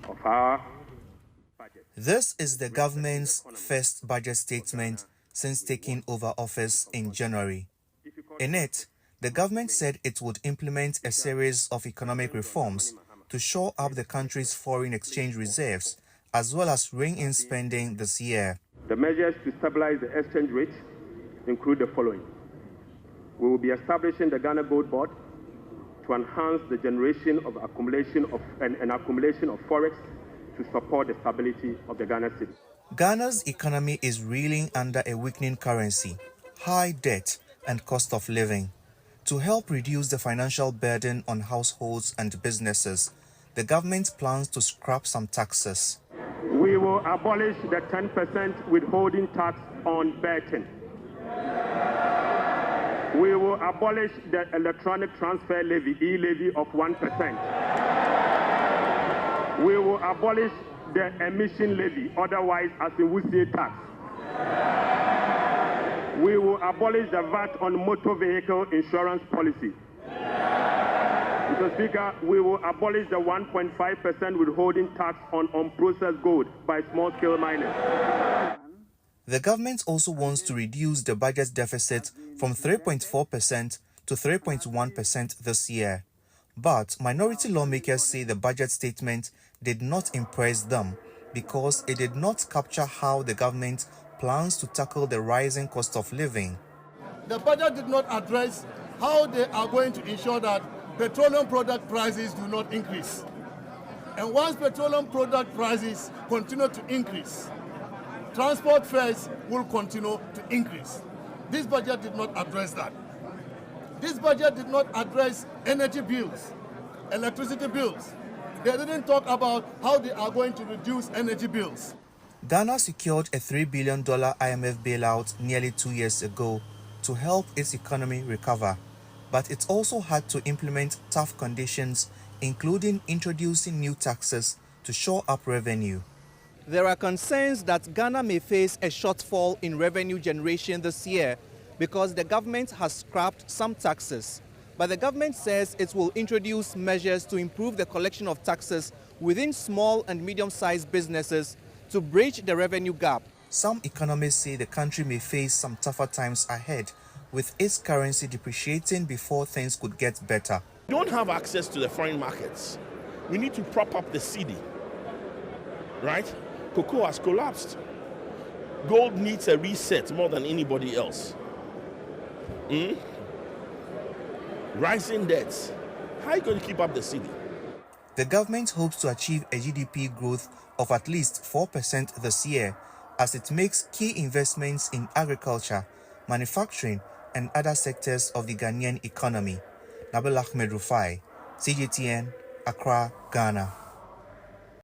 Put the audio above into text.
of our budget. This is the government's first budget statement since taking over office in January. In it, the government said it would implement a series of economic reforms to shore up the country's foreign exchange reserves, as well as rein in spending this year. The measures to stabilize the exchange rate include the following. We will be establishing the Ghana Gold Board to enhance the generation of accumulation of forex to support the stability of the Ghana cedi. Ghana's economy is reeling under a weakening currency, high debt, and cost of living. To help reduce the financial burden on households and businesses, the government plans to scrap some taxes. We will abolish the 10% withholding tax on betting. We will abolish the Electronic Transfer Levy, e-levy of 1%. We will abolish the emission levy, otherwise as in Wusie tax. We will abolish the VAT on motor vehicle insurance policy. Mr. Speaker, we will abolish the 1.5% withholding tax on unprocessed gold by small-scale miners. The government also wants to reduce the budget deficit from 3.4% to 3.1% this year. But minority lawmakers say the budget statement did not impress them because it did not capture how the government plans to tackle the rising cost of living. The budget did not address how they are going to ensure that petroleum product prices do not increase. And once petroleum product prices continue to increase, transport fares will continue to increase. This budget did not address that. This budget did not address energy bills, electricity bills. They didn't talk about how they are going to reduce energy bills. Ghana secured a $3 billion IMF bailout nearly 2 years ago to help its economy recover, but it also had to implement tough conditions, including introducing new taxes to shore up revenue. There are concerns that Ghana may face a shortfall in revenue generation this year because the government has scrapped some taxes. But the government says it will introduce measures to improve the collection of taxes within small and medium-sized businesses to bridge the revenue gap. Some economists say the country may face some tougher times ahead, with its currency depreciating before things could get better. We don't have access to the foreign markets. We need to prop up the cedi, right? Cocoa has collapsed. Gold needs a reset more than anybody else. Rising debts. How are you going to keep up the cedi? The government hopes to achieve a GDP growth of at least 4% this year as it makes key investments in agriculture, manufacturing, and other sectors of the Ghanaian economy. Nabil Ahmed Rufai, CGTN, Accra, Ghana.